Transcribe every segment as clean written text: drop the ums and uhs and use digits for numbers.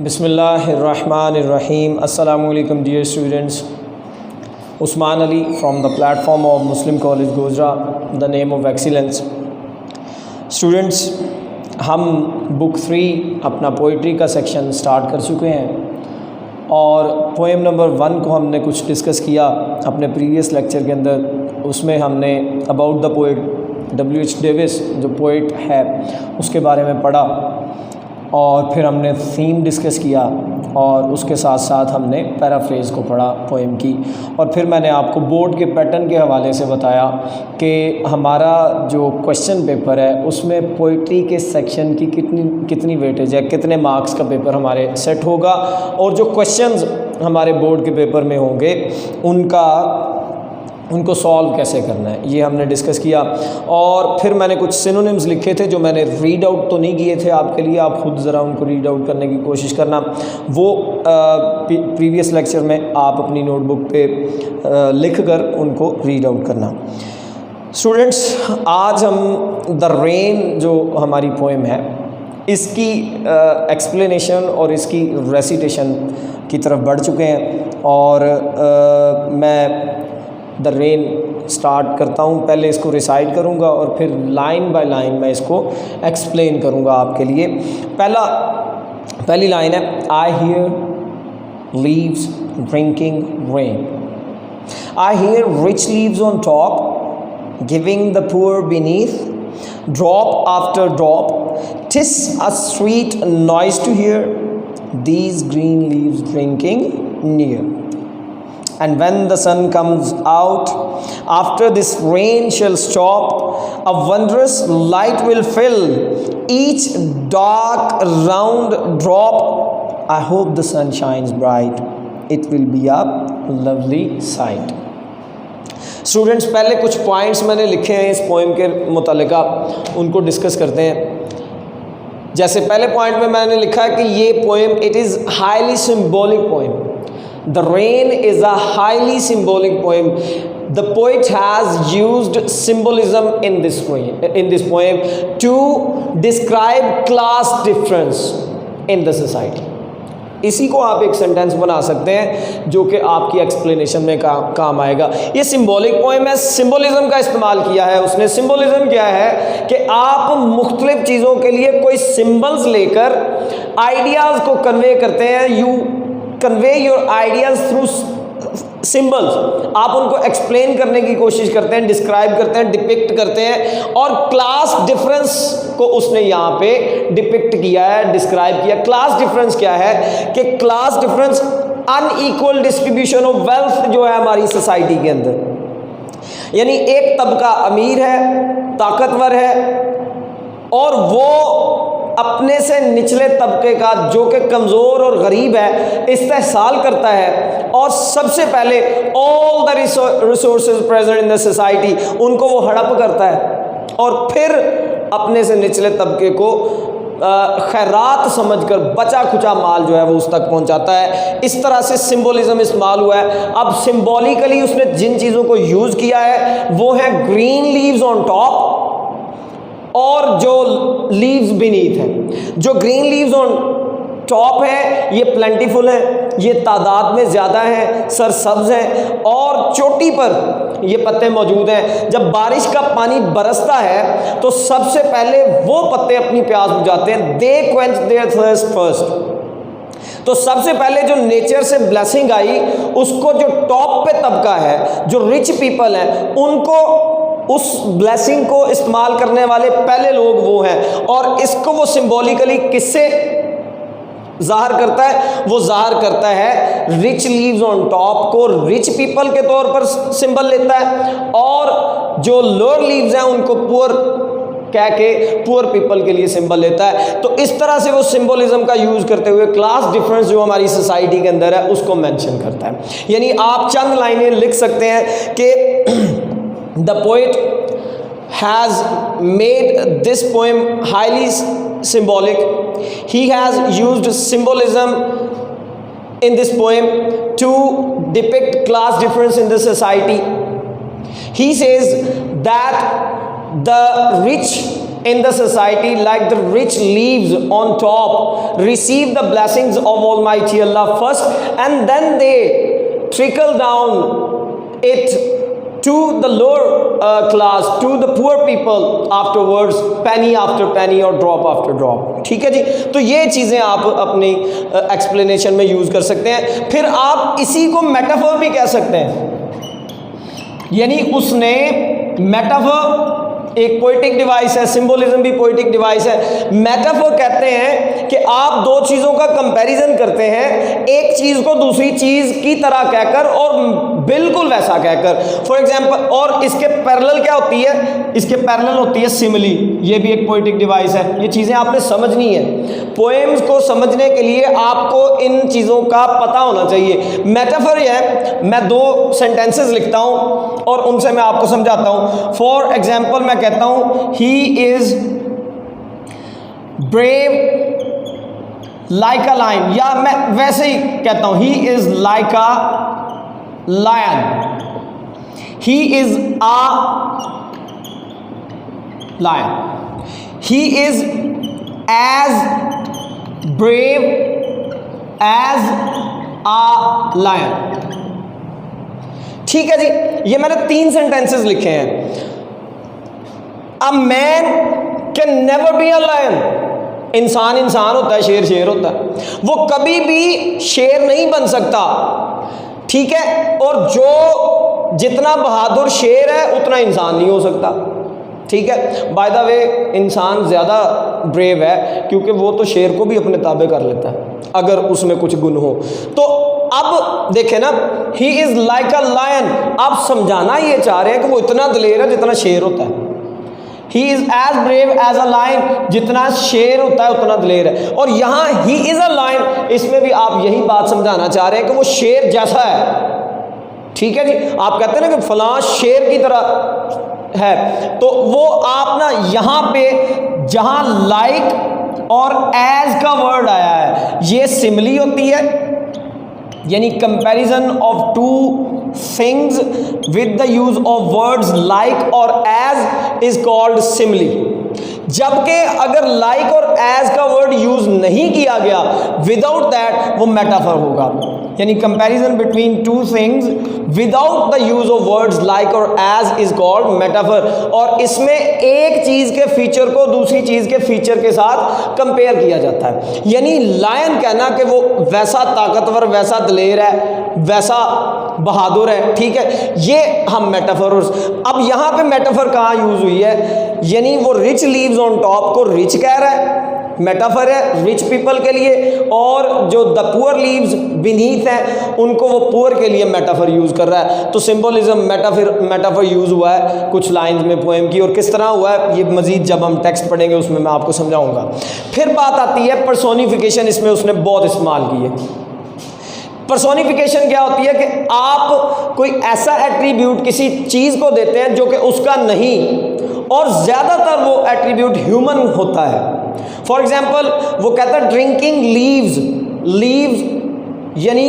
Bismillahirrahmanirrahim. Assalamu alaikum dear students. Usman Ali from the platform of Muslim College Gojra, the name of excellence. Students, हम book 3 अपना poetry का section start कर चुके हैं और poem number 1 को हमने कुछ डिस्कस किया अपने प्रीवियस लेक्चर के अंदर। उसमें हमने about the poet W.H. Davis जो पोइट है उसके बारे में पढ़ा और फिर हमने थीम डिस्कस किया और उसके साथ साथ हमने पैराफ्रेज को पढ़ा पोएम की। और फिर मैंने आपको बोर्ड के पैटर्न के हवाले से बताया कि हमारा जो क्वेश्चन पेपर है उसमें पोइट्री के सेक्शन की कितनी वेटेज है, कितने मार्क्स का पेपर हमारे सेट होगा और जो क्वेश्चंस हमारे बोर्ड के पेपर में होंगे उनको सॉल्व कैसे करना है, ये हमने डिस्कस किया। और फिर मैंने कुछ सिनोनिम्स लिखे थे जो मैंने रीड आउट तो नहीं किए थे आपके लिए, आप खुद ज़रा उनको रीड आउट करने की कोशिश करना। वो प्रीवियस लेक्चर में आप अपनी नोटबुक पे लिख कर उनको रीड आउट करना। स्टूडेंट्स, आज हम द रेन जो हमारी पोएम है इसकी एक्सप्लेनेशन और इसकी रेसिटेशन की तरफ बढ़ चुके हैं और मैं द रेन स्टार्ट करता हूँ। पहले इसको रिसाइट करूँगा और फिर लाइन बाय लाइन मैं इसको एक्सप्लेन करूँगा आपके लिए। पहली लाइन है, I hear leaves drinking rain. I hear rich leaves on top giving the poor beneath drop after drop. TISS a sweet noise to here these green leaves drinking near. And when the sun comes out, after this rain shall stop, a wondrous light will fill each dark round drop. I hope the sun shines bright. It will be a lovely sight. Students, पहले कुछ points मैंने लिखे हैं इस poem के मुतालिका, उनको discuss करते हैं। जैसे पहले पॉइंट में मैंने लिखा है कि ये poem it is highly symbolic poem. The rain is a highly symbolic poem. The poet has used symbolism in this poem to describe class difference in the society. इसी को आप एक सेंटेंस बना सकते हैं जो कि आपकी एक्सप्लेनेशन में काम आएगा। ये सिंबॉलिक पोएम है, सिंबलिज्म का इस्तेमाल किया है उसने। सिंबलिज्म क्या है कि आप मुख्तलिफ चीज़ों के लिए कोई सिंबल्स लेकर आइडियाज़ को कन्वे करते हैं। You convey your ideas through symbols. आप उनको एक्सप्लेन करने की कोशिश करते हैं, डिस्क्राइब करते हैं, डिपिक्ट करते हैं। और क्लास डिफरेंस को उसने यहाँ पे डिपिक्ट किया है, डिस्क्राइब किया। क्लास डिफरेंस क्या है कि class difference unequal distribution of wealth जो है हमारी सोसाइटी के अंदर। यानी एक तबका अमीर है, ताकतवर है और वो अपने से निचले तबके का जो कि कमज़ोर और गरीब है इस्तेहसाल करता है और सबसे पहले all the resources present in the society उनको वो हड़प करता है और फिर अपने से निचले तबके को खैरात समझकर बचा खुचा माल जो है वो उस तक पहुंचाता है। इस तरह से सिंबलिज्म इस्तेमाल हुआ है। अब सिंबॉलिकली उसने जिन चीज़ों को यूज़ किया है वो है ग्रीन लीव्स ऑन टॉप और जो लीव्स बीनीथ हैं। जो ग्रीन लीव्स ऑन टॉप है ये प्लेंटीफुल है, ये तादाद में ज़्यादा है, सरसब्ज हैं और चोटी पर ये पत्ते मौजूद हैं। जब बारिश का पानी बरसता है तो सबसे पहले वो पत्ते अपनी प्यास बुझाते हैं। दे क्वेंच देयर थर्स्ट फर्स्ट। तो सबसे पहले जो नेचर से ब्लेसिंग आई उसको जो टॉप पे तबका है, जो रिच पीपल हैं, उनको उस ब्लेसिंग को इस्तेमाल करने वाले पहले लोग वो हैं। और इसको वो सिंबॉलिकली किससे ज़ाहिर करता है? वो ज़ाहिर करता है रिच लीव्स ऑन टॉप को रिच पीपल के तौर पर सिंबल लेता है और जो लोअर लीव्स हैं उनको पुअर कह के पुअर पीपल के लिए सिंबल लेता है। तो इस तरह से वो सिंबलिज्म का यूज़ करते हुए क्लास डिफरेंस जो हमारी सोसाइटी के अंदर है उसको मेंशन करता है। यानी आप चंद लाइनें लिख सकते हैं कि The poet has made this poem highly symbolic. He has used symbolism in this poem to depict class difference in the society. He says that the rich in the society like the rich leaves on top receive the blessings of Almighty Allah first, and then they trickle down it to the lower class, to the poor people afterwards, penny after penny or drop after drop. ठीक है जी, तो ये चीज़ें आप अपनी explanation में use कर सकते हैं। फिर आप इसी को मेटाफर भी कह सकते हैं, यानी उसने मेटाफर एक पोइटिक डिवाइस है, सिंबोलिज्म भी पोइटिक डिवाइस है। मेटाफर कहते हैं कि आप दो चीज़ों का कंपैरिजन करते हैं, एक चीज़ को दूसरी चीज़ की तरह कहकर और बिल्कुल वैसा कहकर। फॉर एग्जांपल, और इसके पैरेलल क्या होती है, इसके पैरेलल होती है सिमिली, ये भी एक पोइटिक डिवाइस है। ये चीज़ें आपने समझनी है। पोएम्स को समझने के लिए आपको इन चीज़ों का पता होना चाहिए। मेटाफर ये है, मैं दो सेंटेंसेस लिखता हूँ और उनसे मैं आपको समझाता हूँ। फॉर एग्जाम्पल मैं कहता हूँ he is brave like a lion, या मैं वैसे ही कहता हूँ he is like a lion, he is a lion, he is as brave as a lion। ठीक है जी, ये मैंने 3 सेंटेंसेस लिखे हैं। A man can never be a lion। इंसान इंसान होता है, शेर शेर होता है, वो कभी भी शेर नहीं बन सकता। ठीक है, और जो जितना बहादुर शेर है उतना इंसान नहीं हो सकता। ठीक है, बाय द वे इंसान ज़्यादा ब्रेव है क्योंकि वो तो शेर को भी अपने ताबे कर लेता है अगर उसमें कुछ गुण हो। तो अब देखें ना, he is like a lion, आप समझाना ये चाह रहे हैं कि वो इतना दलेर है जितना शेर होता है। He is as brave as a lion, जितना शेर होता है उतना दलेर है। और यहाँ ही इज़ अ लायन, इसमें भी आप यही बात समझाना चाह रहे हैं कि वो शेर जैसा है। ठीक है जी, आप कहते हैं ना कि फलां शेर की तरह है, तो वो आप ना यहाँ पे जहाँ लाइक और एज का वर्ड आया है, ये सिमिली होती है, यानी comparison of two things with the use of words like और एज इज कॉल्ड सिमिली। जबकि अगर लाइक और एज का वर्ड यूज नहीं किया गया, विदाउट दैट वो मेटाफर होगा, यानी comparison between two things without the use of words like और एज इज कॉल्ड मेटाफर। और इसमें एक चीज़ के फीचर को दूसरी चीज़ के फीचर के साथ कंपेयर किया जाता है। यानी लायन कहना कि वो वैसा ताकतवर, वैसा दलेर है, वैसा बहादुर है। ठीक है, ये हम मेटाफर। अब यहाँ पे मेटाफर कहाँ यूज़ हुई है, यानी वो रिच लीव्स ऑन टॉप को रिच कह रहा है, मेटाफर है रिच पीपल के लिए, और जो द पुअर लीव्स बीनीथ हैं उनको वो पुअर के लिए मेटाफर यूज़ कर रहा है। तो सिंबोलिज्म मेटाफर यूज़ हुआ है कुछ लाइंस में पोएम की, और किस तरह हुआ है ये मज़ीद जब हम टेक्स्ट पढ़ेंगे उसमें मैं आपको समझाऊंगा। फिर बात आती है पर्सोनिफिकेशन, इसमें उसने बहुत इस्तेमाल की है। पर्सोनिफिकेशन क्या होती है कि आप कोई ऐसा एट्रीब्यूट किसी चीज़ को देते हैं जो कि उसका नहीं, और ज़्यादातर वो एट्रीब्यूट ह्यूमन होता है। फॉर एग्जाम्पल, वो कहता है ड्रिंकिंग लीव्स, लीव्स यानी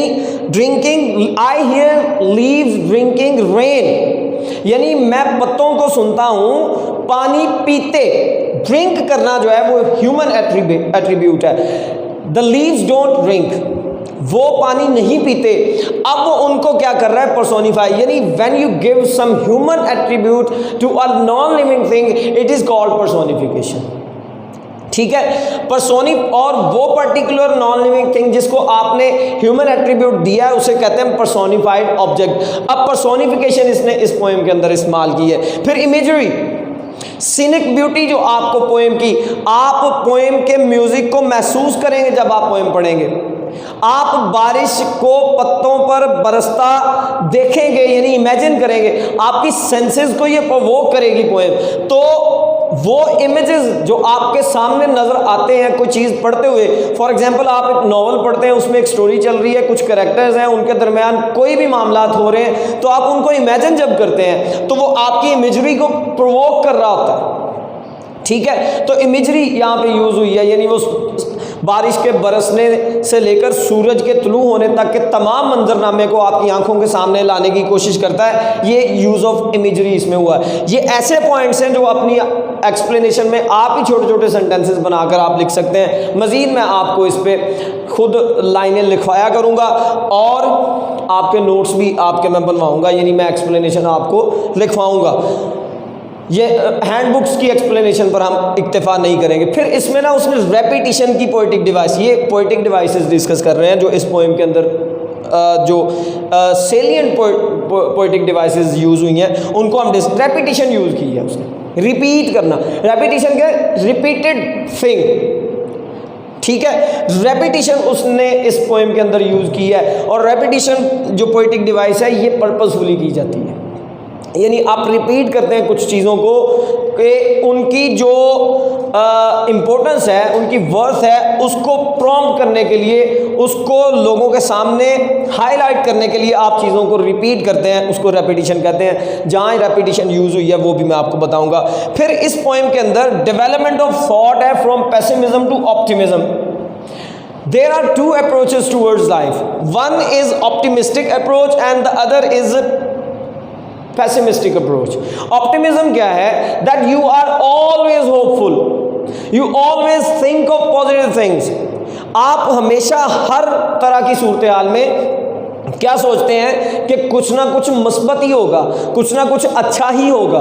drinking, I hear leaves drinking rain, यानी मैं पत्तों को सुनता हूँ पानी पीते। ड्रिंक करना जो है वो ह्यूमन एट्रीब्यूट है। द लीव्स डोंट ड्रिंक, वो पानी नहीं पीते। अब वो उनको क्या कर रहा है, पर्सोनिफाई, यानी when you give some human attribute to a non living thing it is called personification. ठीक है, पर्सोनी, और वो पर्टिकुलर नॉन लिविंग थिंग जिसको आपने ह्यूमन एट्रीब्यूट दिया है उसे कहते हैं पर्सोनिफाइड ऑब्जेक्ट। अब पर्सोनिफिकेशन इसने इस पोएम के अंदर इस्तेमाल की है। फिर इमेजरी, सीनिक ब्यूटी जो आपको पोएम की, आप पोएम के म्यूजिक को महसूस करेंगे जब आप पोएम पढ़ेंगे। आप बारिश को पत्तों पर बरसता देखेंगे, यानी इमेजिन करेंगे, आपकी सेंसेस को ये प्रोवोक करेगी पोएम। तो वो इमेजेस जो आपके सामने नज़र आते हैं कोई चीज़ पढ़ते हुए, फॉर एग्जांपल आप एक नॉवल पढ़ते हैं, उसमें एक स्टोरी चल रही है, कुछ कैरेक्टर्स हैं, उनके दरमियान कोई भी मामलात हो रहे हैं, तो आप उनको इमेजिन जब करते हैं तो वो आपकी इमेजरी को प्रोवोक कर रहा होता है। ठीक है, तो इमेजरी यहाँ पे यूज़ हुई है, यानी वो बारिश के बरसने से लेकर सूरज के तुलू होने तक के तमाम मंजरनामे को आपकी आंखों के सामने लाने की कोशिश करता है। ये यूज़ ऑफ इमेजरी इसमें हुआ है। ये ऐसे पॉइंट्स हैं जो अपनी एक्सप्लेनेशन में आप ही छोटे छोटे सेंटेंसेस बनाकर आप लिख सकते हैं। मज़ीद मैं आपको इस पर खुद लाइनें लिखवाया करूँगा और आपके नोट्स भी आपके मैं बनवाऊँगा, यानी मैं एक्सप्लेनेशन आपको लिखवाऊँगा। ये हैंड बुक्स की एक्सप्लेनेशन पर हम इक्तफा नहीं करेंगे। फिर इसमें ना उसने रेपिटिशन की पोएटिक डिवाइस, ये पोएटिक डिवाइसेस डिस्कस कर रहे हैं जो इस पोएम के अंदर जो सेलिएंट पोएटिक डिवाइसेस यूज़ हुई हैं उनको हम रेपिटिशन यूज़ की है उसने, रिपीट करना। रेपिटिशन क्या है? रिपीटेड थिंग, ठीक है। रेपिटिशन उसने इस पोएम के अंदर यूज़ की है और रेपिटिशन जो पोएटिक डिवाइस है ये पर्पसफुली की जाती है, यानी आप रिपीट करते हैं कुछ चीज़ों को कि उनकी जो इम्पोर्टेंस है, उनकी वर्थ है, उसको प्रॉम्प्ट करने के लिए, उसको लोगों के सामने हाईलाइट करने के लिए आप चीज़ों को रिपीट करते हैं, उसको रेपिटिशन कहते हैं। जहाँ रेपिटिशन यूज़ हुई है वो भी मैं आपको बताऊंगा। फिर इस पोएम के अंदर डेवलपमेंट ऑफ थॉट है from pessimism to optimism. There are two approaches towards life. One is optimistic approach and the other is pessimistic approach. Optimism क्या है? That you are always hopeful. You always think of positive things. आप हमेशा हर तरह की सूरत हाल में क्या सोचते हैं कि कुछ ना कुछ मुस्बत ही होगा, कुछ ना कुछ अच्छा ही होगा।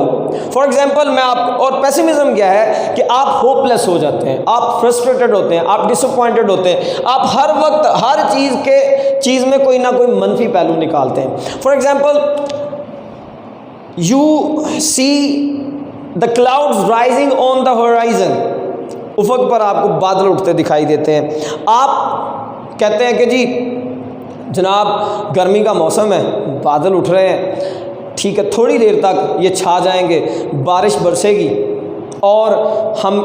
फॉर एग्जाम्पल मैं आप, और पेसिमिज्म क्या है कि आप होपलेस हो जाते हैं, आप फ्रस्ट्रेटेड होते हैं, आप डिसअपॉइंटेड होते हैं, आप हर वक्त हर चीज़ में कोई ना कोई मनफी पहलू निकालते हैं। For example you see the clouds rising on the horizon, उफक पर आपको बादल उठते दिखाई देते हैं। आप कहते हैं कि जी जनाब गर्मी का मौसम है, बादल उठ रहे हैं, ठीक है, थोड़ी देर तक ये छा जाएंगे, बारिश बरसेगी और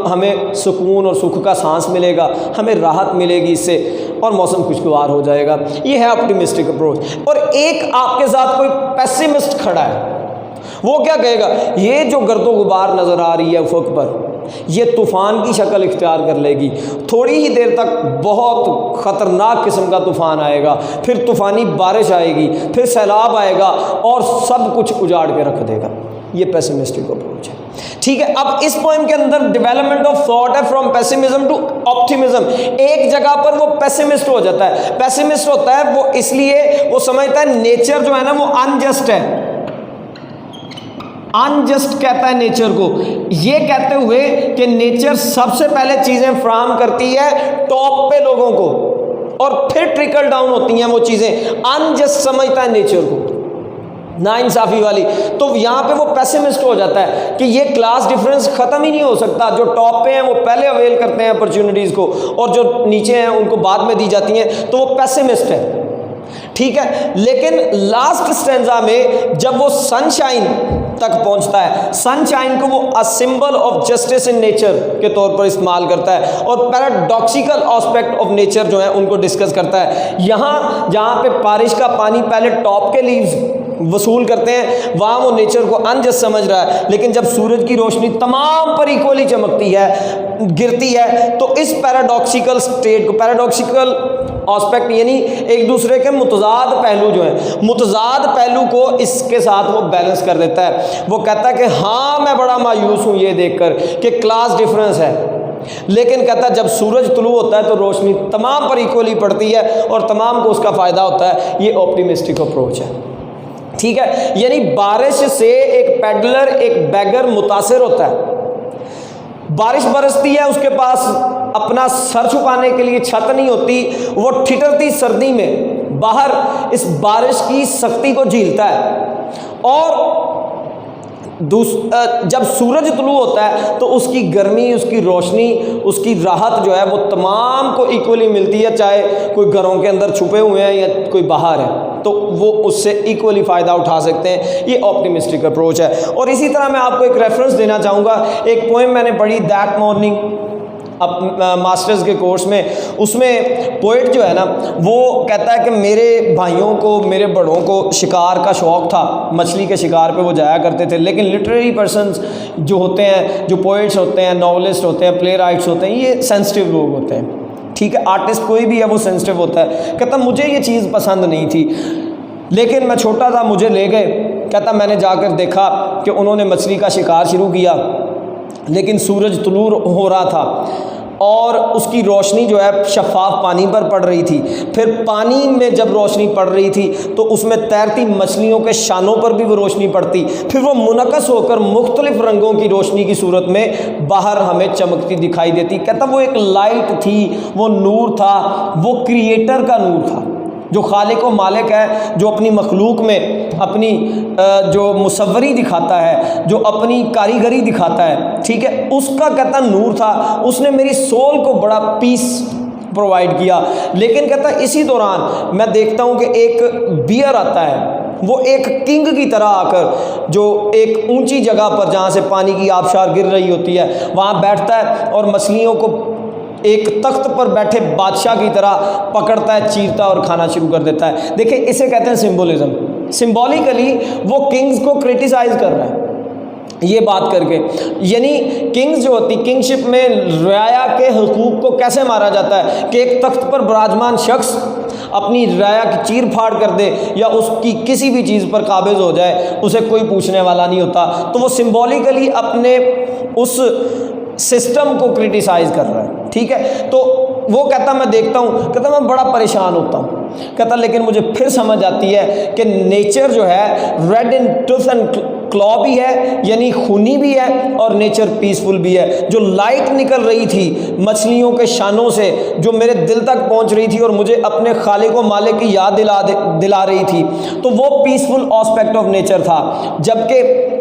हमें सुकून और सुख का सांस मिलेगा, हमें राहत मिलेगी इससे और मौसम खुशगवार हो जाएगा। ये है ऑप्टिमिस्टिक अप्रोच। और एक आपके साथ कोई पेसिमिस्ट खड़ा है, वो क्या कहेगा? ये जो गर्दो गुबार नज़र आ रही है उफक पर, ये तूफ़ान की शक्ल इख्तियार कर लेगी, थोड़ी ही देर तक बहुत ख़तरनाक किस्म का तूफ़ान आएगा, फिर तूफ़ानी बारिश आएगी, फिर सैलाब आएगा और सब कुछ उजाड़ के रख देगा। ये पेसिमिस्टिक अप्रोच है, ठीक है। अब इस पोएम के अंदर डेवलपमेंट ऑफ थॉट है फ्रॉम पेसिमिज्म टू ऑप्टिमिज्म। एक जगह पर वो पेसिमिस्ट हो जाता है। पेसिमिस्ट होता है वो इसलिए, वो समझता है नेचर जो है ना वो अनजस्ट है, अनजस्ट कहता है नेचर को, ये कहते हुए कि नेचर सबसे पहले चीज़ें फ्राहम करती है टॉप पे लोगों को और फिर ट्रिकल डाउन होती हैं वो चीज़ें। अनजस्ट समझता है नेचर को, नाइंसाफ़ी वाली। तो यहाँ पे वो पेसिमिस्ट हो जाता है कि ये क्लास डिफरेंस ख़त्म ही नहीं हो सकता। जो टॉप पे हैं वो पहले अवेल करते हैं अपॉर्चुनिटीज़ को और जो नीचे हैं उनको बाद में दी जाती हैं, तो वो पेसिमिस्ट है, ठीक है। लेकिन लास्ट स्टेंजा में जब वो सनशाइन तक पहुंचता है, सनशाइन को वो a symbol of justice in nature के तौर पर इस्तेमाल करता है और पैराडॉक्सिकल एस्पेक्ट ऑफ नेचर जो है उनको डिस्कस करता है। यहाँ जहाँ पे बारिश का पानी पहले टॉप के लीव्स वसूल करते हैं, वहाँ वो नेचर को अनजस्ट समझ रहा है, लेकिन जब सूरज की रोशनी तमाम पर इक्वली चमकती है, गिरती है, तो इस पैराडॉक्सिकल स्टेट को, पैराडॉक्सिकल एस्पेक्ट यानी एक दूसरे के मुतजाद पहलू जो है, मुतजाद पहलू को इसके साथ वो बैलेंस कर देता है। वो कहता है कि हाँ मैं बड़ा मायूस हूँ ये देखकर कि क्लास डिफरेंस है, लेकिन कहता है जब सूरज तुलू होता है तो रोशनी तमाम पर इक्वली पड़ती है और तमाम को उसका फ़ायदा होता है। ये ऑप्टिमिस्टिक अप्रोच है, ठीक है। यानी बारिश से एक पेडलर, एक बैगर मुतासिर होता है। बारिश बरसती है, उसके पास अपना सर छुपाने के लिए छत नहीं होती, वो ठिठुरती सर्दी में बाहर इस बारिश की सख्ती को झेलता है और जब सूरज तुलू होता है तो उसकी गर्मी, उसकी रोशनी, उसकी राहत जो है वो तमाम को इक्वली मिलती है, चाहे कोई घरों के अंदर छुपे हुए हैं या कोई बाहर है, तो वो उससे इक्वली फ़ायदा उठा सकते हैं। ये ऑप्टिमिस्टिक अप्रोच है। और इसी तरह मैं आपको एक रेफरेंस देना चाहूँगा। एक पोएम मैंने पढ़ी दैट मॉर्निंग अब मास्टर्स के कोर्स में, उसमें पोइट जो है ना वो कहता है कि मेरे भाइयों को, मेरे बड़ों को शिकार का शौक़ था, मछली के शिकार पे वो जाया करते थे, लेकिन लिटरेरी पर्सन्स जो होते हैं, जो पोइट्स होते हैं, नॉवलिस्ट होते हैं, प्ले राइट्स होते हैं, ये सेंसिटिव लोग होते हैं, ठीक है, आर्टिस्ट कोई भी है वो सेंसिटिव होता है। कहता मुझे ये चीज़ पसंद नहीं थी, लेकिन मैं छोटा था, मुझे ले गए। कहता मैंने जाकर देखा कि उन्होंने मछली का शिकार शुरू किया, लेकिन सूरज तुलू हो रहा था और उसकी रोशनी जो है शफ़ाफ पानी पर पड़ रही थी। फिर पानी में जब रोशनी पड़ रही थी तो उसमें तैरती मछलियों के शानों पर भी वो रोशनी पड़ती, फिर वो मुनक़्क़स होकर मुख्तलिफ रंगों की रोशनी की सूरत में बाहर हमें चमकती दिखाई देती। कहता वो एक लाइट थी, वो नूर था, वो क्रिएटर का नूर था, जो खालिक व मालिक है, जो अपनी मखलूक में अपनी जो मुसव्वरी दिखाता है, जो अपनी कारीगरी दिखाता है, ठीक है, उसका कहता नूर था। उसने मेरी सोल को बड़ा पीस प्रोवाइड किया। लेकिन कहता इसी दौरान मैं देखता हूँ कि एक बियर आता है, वो एक किंग की तरह आकर जो एक ऊंची जगह पर जहाँ से पानी की आबशार गिर रही होती है वहाँ बैठता है और मछलियों को एक तख्त पर बैठे बादशाह की तरह पकड़ता है, चीरता और खाना शुरू कर देता है। देखिए इसे कहते हैं सिंबोलिज्म। सिंबॉलिकली वो किंग्स को क्रिटिसाइज कर रहा है ये बात करके, यानी किंग्स जो होती, किंगशिप में राया के हुकूक को कैसे मारा जाता है कि एक तख्त पर विराजमान शख्स अपनी राया की चीर फाड़ कर दे या उसकी किसी भी चीज़ पर काबिज हो जाए, उसे कोई पूछने वाला नहीं होता। तो वो सिंबॉलिकली अपने उस सिस्टम को क्रिटिसाइज कर रहा है, ठीक है। तो वो कहता मैं देखता हूँ, कहता मैं बड़ा परेशान होता हूँ। कहता लेकिन मुझे फिर समझ आती है कि नेचर जो है red in tooth and claw भी है, यानी खूनी भी है, और नेचर पीसफुल भी है। जो लाइट निकल रही थी मछलियों के शानों से, जो मेरे दिल तक पहुंच रही थी और मुझे अपने खालिक व मालिक की याद दिला रही थी, तो वो पीसफुल एस्पेक्ट ऑफ नेचर था। जबकि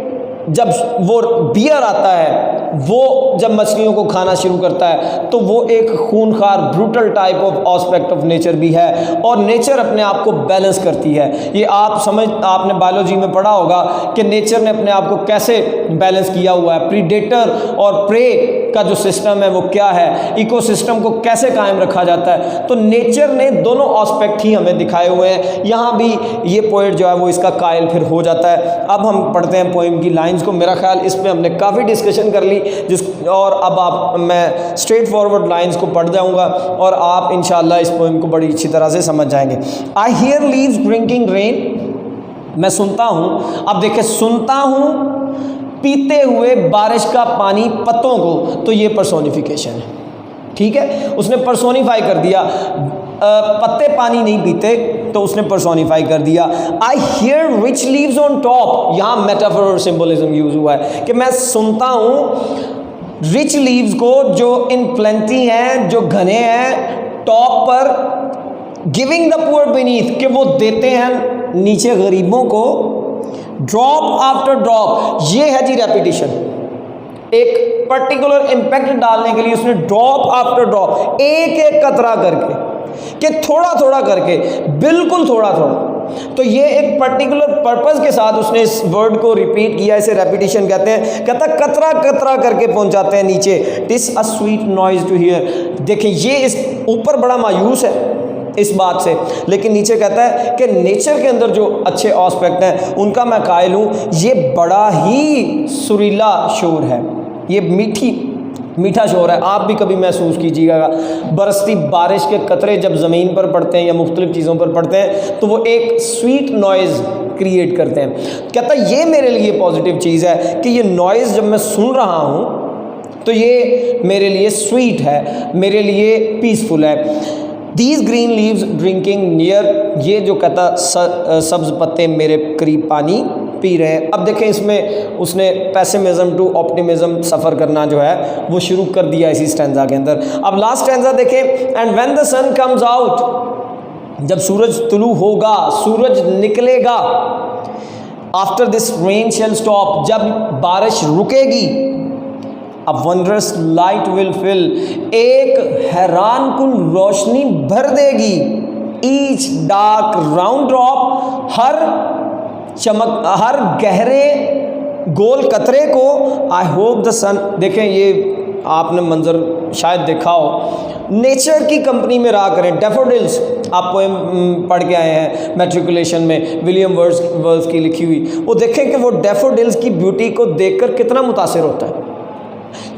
जब वो बियर आता है, वो जब मछलियों को खाना शुरू करता है, तो वो एक खूनखार brutal type of aspect of nature भी है, और नेचर अपने आप को बैलेंस करती है। ये आपने बायोलॉजी में पढ़ा होगा कि नेचर ने अपने आप को कैसे बैलेंस किया हुआ है। प्रीडेटर और प्रे का जो सिस्टम है वो क्या है, इकोसिस्टम को कैसे कायम रखा जाता है। तो नेचर ने दोनों एस्पेक्ट ही हमें दिखाए हुए हैं। यहाँ भी ये पोएट जो है वो इसका कायल फिर हो जाता है। अब हम पढ़ते हैं पोएम की लाइंस को। मेरा ख्याल इस पे हमने काफ़ी डिस्कशन कर ली, और अब मैं स्ट्रेट फॉरवर्ड लाइंस को पढ़ जाऊँगा और आप इंशाल्लाह इस पोएम को बड़ी अच्छी तरह से समझ जाएंगे। I hear leaves drinking rain, मैं सुनता हूँ। अब देखिए, सुनता हूँ पीते हुए बारिश का पानी पत्तों को, तो ये पर्सोनिफिकेशन है, ठीक है। उसने पर्सोनिफाई कर दिया, पत्ते पानी नहीं पीते, तो उसने पर्सोनिफाई कर दिया। I hear rich leaves on top, यहाँ मेटाफर और सिंबलिज्म यूज हुआ है कि मैं सुनता हूँ रिच लीव्स को जो इन प्लेंटी हैं, जो घने हैं टॉप पर, गिविंग द पुअर बीनीथ, कि वो देते हैं नीचे गरीबों को, ड्रॉप आफ्टर ड्रॉप, ये है जी रेपिटिशन। एक पर्टिकुलर इम्पैक्ट डालने के लिए उसने ड्रॉप आफ्टर ड्रॉप, एक एक कतरा करके, कि थोड़ा थोड़ा करके, बिल्कुल थोड़ा थोड़ा। तो ये एक पर्टिकुलर पर्पस के साथ उसने इस वर्ड को रिपीट किया, इसे रेपिटिशन कहते हैं। कहता कतरा कतरा करके पहुंचाते हैं नीचे। TISS a sweet noise to here. देखिए ये इस ऊपर बड़ा मायूस है इस बात से, लेकिन नीचे कहता है कि नेचर के अंदर जो अच्छे एस्पेक्ट हैं उनका मैं कायल हूँ। ये बड़ा ही सुरीला शोर है, ये मीठा शोर है। आप भी कभी महसूस कीजिएगा, बरसती बारिश के कतरे जब ज़मीन पर पड़ते हैं या मुख्तलिफ चीज़ों पर पड़ते हैं तो वो एक स्वीट नॉइज़ क्रिएट करते हैं। कहता ये मेरे लिए पॉजिटिव चीज़ है कि ये नॉइज़ जब मैं सुन रहा हूँ तो ये मेरे लिए स्वीट है, मेरे लिए पीसफुल है। These green leaves drinking near, ये जो कहता सब्ज़ पत्ते मेरे करीब पानी पी रहे हैं। अब देखें इसमें उसने पेसिमिज्म टू ऑप्टिमिज्म सफ़र करना जो है वो शुरू कर दिया इसी स्टैंजा के अंदर। अब लास्ट स्टैंजा देखें, and when the sun comes out, जब सूरज तुलू होगा, सूरज निकलेगा, after this rain shall stop, जब बारिश रुकेगी, अब वंडरस लाइट विल फिल, एक हैरान कुन रोशनी भर देगी, ईच डार्क राउंड ड्रॉप, हर गहरे गोल कतरे को, आई होप द सन। देखें ये आपने मंजर शायद देखा हो, नेचर की कंपनी में रहा करें। डैफोडिल्स आप पोएम पढ़ के आए हैं मैट्रिकुलेशन में, विलियम वर्ड्स की लिखी हुई, वो देखें कि वो डैफोडिल्स की ब्यूटी को देखकर कितना मुतासिर होता है।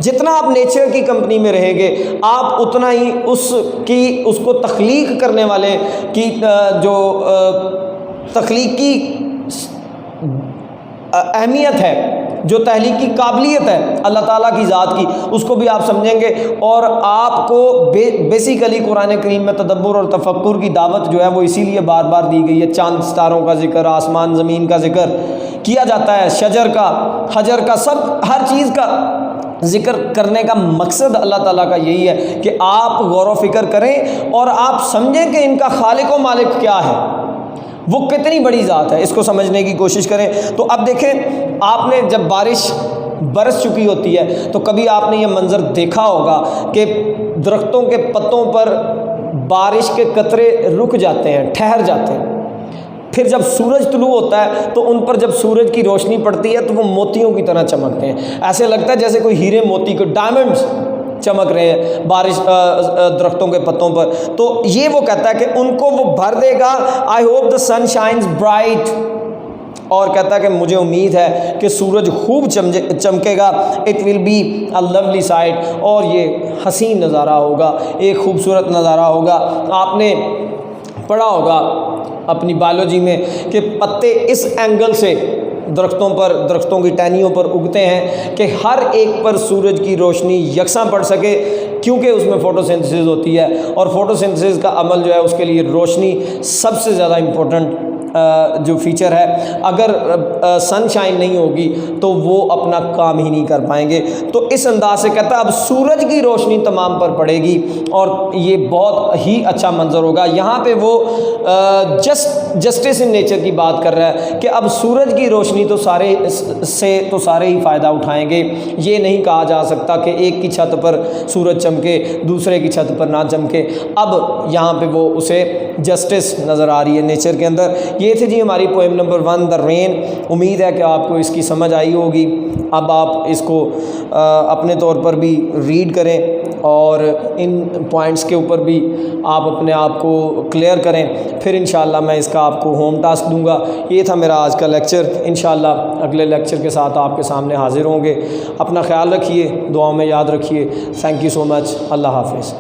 जितना आप नेचर की कंपनी में रहेंगे आप उतना ही उसको तख्लीक करने वाले की जो तख्लीकी अहमियत है, जो तहलीक की काबिलियत है अल्लाह ताला की ज़ात की, उसको भी आप समझेंगे। और आपको बेसिकली कुरान करीम में तदब्बुर और तफक्कुर की दावत जो है वो इसीलिए बार बार दी गई है। चांद सितारों का जिक्र, आसमान ज़मीन का जिक्र किया जाता है, शजर का, हजर का, सब हर चीज़ का ज़िक्र करने का मकसद अल्लाह ताला का यही है कि आप गौर व फिक्र करें और आप समझें कि इनका खालिक व मालिक क्या है, वो कितनी बड़ी ज़ात है, इसको समझने की कोशिश करें। तो अब देखें, आपने जब बारिश बरस चुकी होती है तो कभी आपने ये मंज़र देखा होगा कि दरख्तों के पत्तों पर बारिश के कतरे रुक जाते हैं, ठहर जाते हैं। फिर जब सूरज तुलू होता है तो उन पर जब सूरज की रोशनी पड़ती है तो वो मोतियों की तरह चमकते हैं। ऐसे लगता है जैसे कोई हीरे मोती को, डायमंड्स चमक रहे हैं बारिश दरख्तों के पत्तों पर। तो ये वो कहता है कि उनको वो भर देगा, I hope the sun shines bright, और कहता है कि मुझे उम्मीद है कि सूरज खूब चमकेगा, it will be a lovely sight, और ये हसीन नज़ारा होगा, एक खूबसूरत नज़ारा होगा। आपने पढ़ा होगा अपनी बायोलॉजी में कि पत्ते इस एंगल से दरख्तों की टहनियों पर उगते हैं कि हर एक पर सूरज की रोशनी यकसां पड़ सके, क्योंकि उसमें फ़ोटोसिंथेसिस होती है, और फ़ोटोसिंथेसिस का अमल जो है उसके लिए रोशनी सबसे ज़्यादा इम्पोर्टेंट जो फीचर है। अगर सनशाइन नहीं होगी तो वो अपना काम ही नहीं कर पाएंगे। तो इस अंदाज से कहता है अब सूरज की रोशनी तमाम पर पड़ेगी और ये बहुत ही अच्छा मंजर होगा। यहाँ पे वो जस्टिस इन नेचर की बात कर रहा है कि अब सूरज की रोशनी तो सारे ही फ़ायदा उठाएंगे। ये नहीं कहा जा सकता कि एक की छत पर सूरज चमके दूसरे की छत पर ना चमके। अब यहाँ पे वो उसे जस्टिस नज़र आ रही है नेचर के अंदर। ये थी जी हमारी पोएम नंबर 1 द रेन। उम्मीद है कि आपको इसकी समझ आई होगी। अब आप इसको अपने तौर पर भी रीड करें और इन पॉइंट्स के ऊपर भी आप अपने आप को क्लियर करें। फिर इंशाल्लाह मैं इसका आपको होम टास्क दूंगा। ये था मेरा आज का लेक्चर। इंशाल्लाह अगले लेक्चर के साथ आपके सामने हाजिर होंगे। अपना ख्याल रखिए, दुआओं में याद रखिए। Thank you so much. अल्लाह हाफिज़।